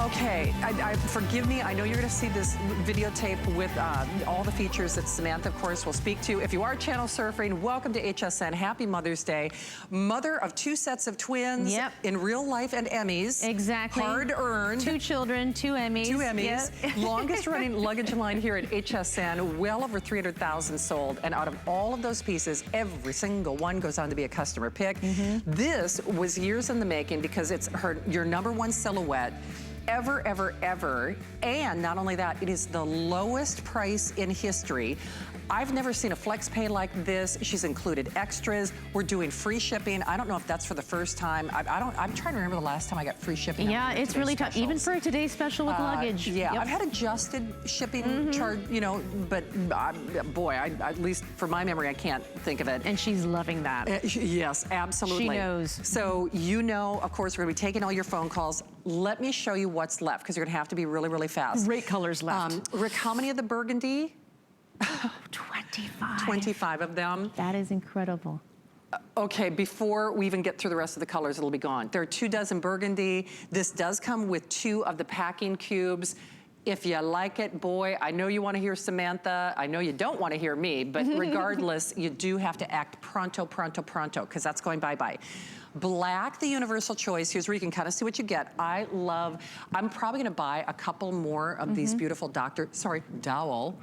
Okay, forgive me, I know you're gonna see this videotape with all the features that Samantha, of course, will speak to. If you are channel surfing, welcome to HSN. Happy Mother's Day. Mother of 2 sets of twins in real life and Emmys. Exactly. Hard earned. 2 children, 2 Emmys. 2 Emmys. Yep. Longest running luggage line here at HSN, well over 300,000 sold. And out of all of those pieces, every single one goes on to be a customer pick. This was years in the making because it's your #1 silhouette ever, ever, ever. And not only that, it is the lowest price in history. I've never seen a flex pay like this. She's included extras. We're doing free shipping. I don't know if that's for the first time. I'm trying to remember the last time I got free shipping. Yeah, it's really tough, even for today's special with luggage. Yeah, I've had adjusted shipping charge, you know, but boy, at least for my memory, I can't think of it. And she's loving that. Yes, absolutely. She knows. So you know, of course, we're gonna be taking all your phone calls. Let me show you what's left, because you're gonna have to be really, really fast. Great colors left. Rick, how many of the burgundy? 25. 25 of them. That is incredible. Okay, before we even get through the rest of the colors, it'll be gone. There are 2 dozen burgundy. This does come with 2 of the packing cubes. If you like it, boy, I know you want to hear Samantha. I know you don't want to hear me, but regardless, you do have to act pronto, pronto, pronto, because that's going bye-bye. Black, the universal choice. Here's where you can kind of see what you get. I'm probably gonna buy a couple more of these beautiful Dr. Dowel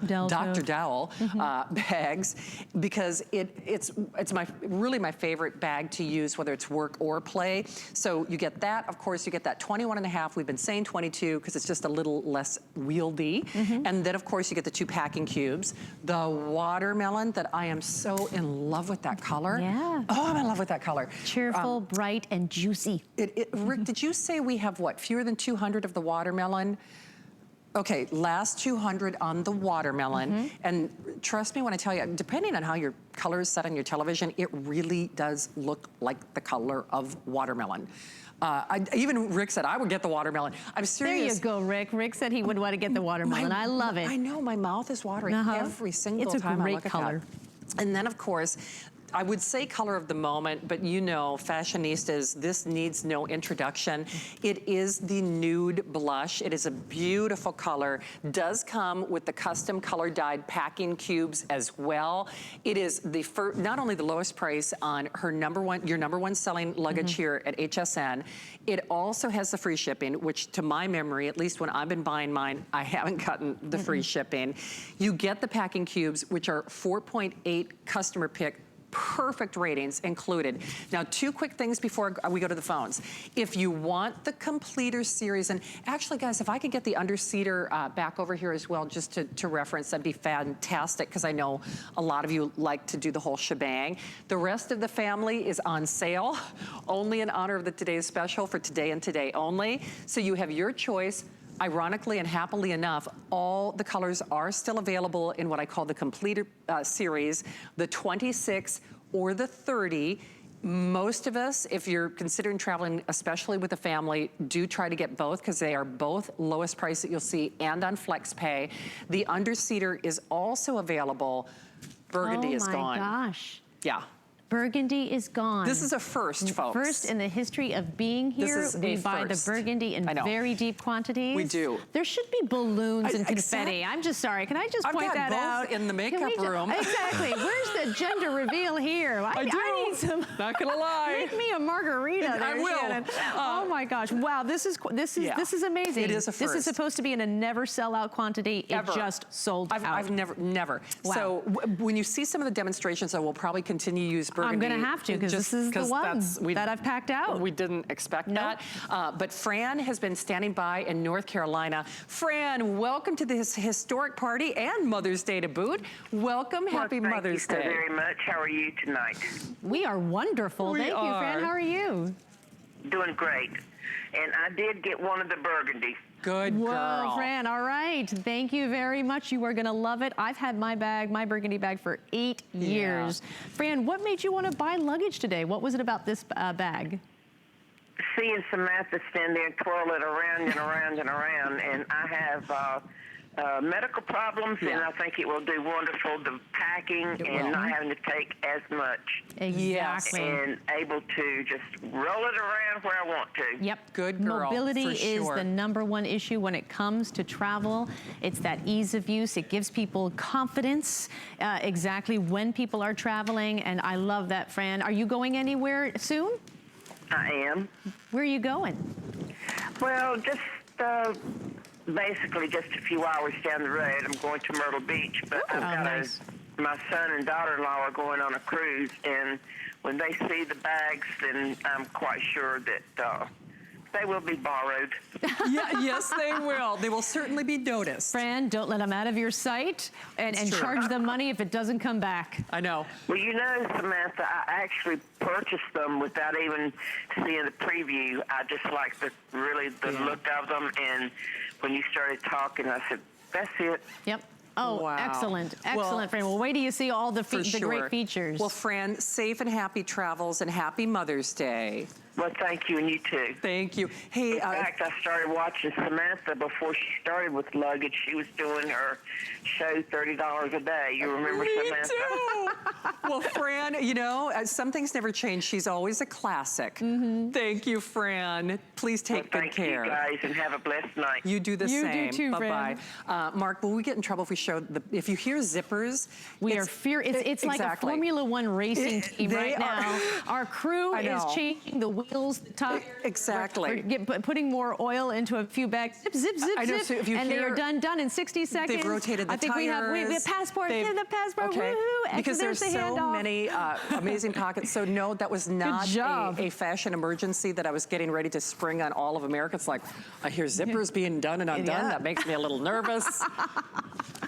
bags, because it's really my favorite bag to use, whether it's work or play. So you get that, of course, you get that 21.5. We've been saying 22 because it's just a little less wieldy. And then of course you get the 2 packing cubes. The watermelon, that I am so in love with that color. Yeah. Oh, I'm in love with that color. Cheerful, bright, and juicy. Rick, did you say we have what, fewer than 200 of the watermelon? Okay, last 200 on the watermelon. And trust me when I tell you, depending on how your color is set on your television, it really does look like the color of watermelon. Even Rick said I would get the watermelon. I'm serious. There you go, Rick. Rick said he would want to get the watermelon. I love it. I know, my mouth is watering every single time I look at that. It's a great color. And then of course, I would say color of the moment, but you know, fashionistas, this needs no introduction. It is the nude blush. It is a beautiful color. Does come with the custom color dyed packing cubes as well. It is the not only the lowest price on her your #1 selling luggage here at HSN. It also has the free shipping, which to my memory, at least when I've been buying mine, I haven't gotten the free shipping. You get the packing cubes, which are 4.8 customer pick, perfect ratings included. Now, 2 quick things before we go to the phones. If you want the completer series, and actually guys, if I could get the underseater back over here as well, just to reference, that'd be fantastic, because I know a lot of you like to do the whole shebang. The rest of the family is on sale, only in honor of the today's special for today and today only. So you have your choice. Ironically and happily enough, all the colors are still available in what I call the completer series, the 26 or the 30. Most of us, if you're considering traveling, especially with a family, do try to get both, because they are both lowest price that you'll see and on FlexPay. The underseater is also available. Burgundy is gone. Oh my gosh. Yeah. Burgundy is gone. This is a first, folks. First in the history of being here. We buy the burgundy in very deep quantities. We do. There should be balloons and confetti. I'm just sorry. Can I just point that out? I've got both in the makeup room. Exactly. Where's the gender reveal here? I need some. Not gonna lie. Make me a margarita. I will. Shannon. Oh my gosh! Wow, this is amazing. It is a first. This is supposed to be in a never sell out quantity. It just sold out. I've never. Wow. So when you see some of the demonstrations, I will probably continue to use burgundy. I'm gonna have to, because this is the one that I've packed out. We didn't expect that. But Fran has been standing by in North Carolina. Fran, welcome to this historic party and Mother's Day to boot. Welcome, happy Mother's Day. Thank you so very much. How are you tonight? We are wonderful. Thank you, Fran. How are you? Doing great. And I did get one of the burgundy. Good girl. Whoa, Fran, all right. Thank you very much. You are gonna love it. I've had my bag, my burgundy bag, for 8 years. Fran, what made you want to buy luggage today? What was it about this bag? Seeing Samantha stand there and twirl it around and around and around, and I have medical problems, and I think it will do wonderful. The packing and not having to take as much. Exactly. And able to just roll it around where I want to. Yep. Good girl. Mobility for is sure. the #1 issue when it comes to travel. It's that ease of use. It gives people confidence exactly when people are traveling, and I love that, Fran. Are you going anywhere soon? I am. Where are you going? Well, just basically just a few hours down the road. I'm going to Myrtle Beach, but I've got nice. my son and daughter-in-law are going on a cruise, and when they see the bags, then I'm quite sure that they will be borrowed. Yes, they will. They will certainly be noticed. Fran, don't let them out of your sight and charge them money if it doesn't come back. I know. Well, you know, Samantha, I actually purchased them without even seeing the preview. I just like the look of them, and when you started talking, I said, that's it. Yep. Oh, wow. Excellent, Fran. Well, wait till you see all the great features. Well, Fran, safe and happy travels and happy Mother's Day. Well, thank you, and you too. Thank you. Hey, in fact, I started watching Samantha before she started with luggage. She was doing her show $30 a day. You remember Samantha? Me too. Well, Fran, you know, some things never change. She's always a classic. Thank you, Fran. Please take good care. Thank you, guys, and have a blessed night. You do the same. You do too, Bye-bye. Fran. Mark, will we get in trouble if we show if you hear zippers? It's like a Formula One racing team right now. Our crew is changing the wheels, the tires. Exactly. We're putting more oil into a few bags. Zip, zip, zip, I know, zip. so if you and hear, they are done in 60 seconds. They've rotated the I think tires. we have passport. They've, the passport. Okay. Woohoo! Because there's the so many amazing pockets. So no, that was not a fashion emergency that I was getting ready to spring on all of America. It's like, I hear zippers being done and undone. That makes me a little nervous.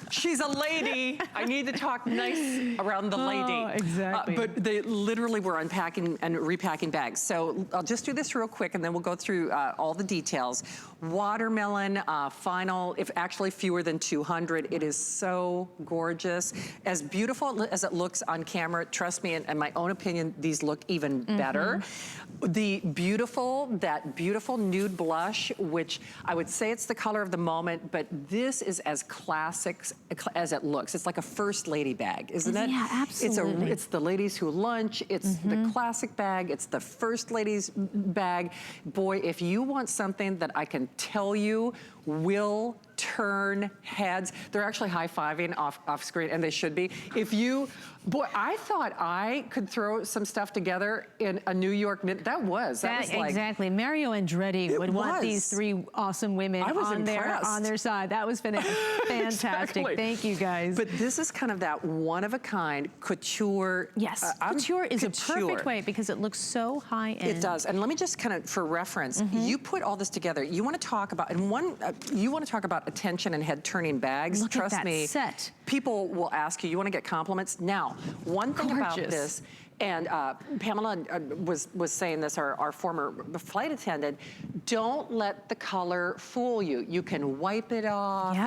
She's a lady. I need to talk nice around the lady. Oh, exactly. But they literally were unpacking and repacking bags. So I'll just do this real quick and then we'll go through all the details. Watermelon, final, if actually fewer than 200. It is so gorgeous. As beautiful as it looks on camera, trust me, in my own opinion, these look even better. That beautiful nude blush, which I would say it's the color of the moment, but this is as classic as it looks. It's like a first lady bag, isn't it? Yeah, absolutely. It's the ladies who lunch. It's the classic bag. It's the first lady's bag. Boy, if you want something that I can tell you will turn heads. They're actually high-fiving off screen, and they should be. If you, boy, I thought I could throw some stuff together in a New York minute. That was like, exactly. Mario Andretti would want these three awesome women on their side. That was fantastic. Exactly. Thank you, guys. But this is kind of that one-of-a-kind couture. Yes, couture is a perfect way because it looks so high-end. It does. And let me just kind of, for reference, you put all this together. You want to talk about, you want to talk about attention and head-turning bags. Look Trust at that me, set. People will ask you, you want to get compliments? Now, one thing about this, and Pamela was saying this, our former flight attendant, don't let the color fool you. You can wipe it off. Yep.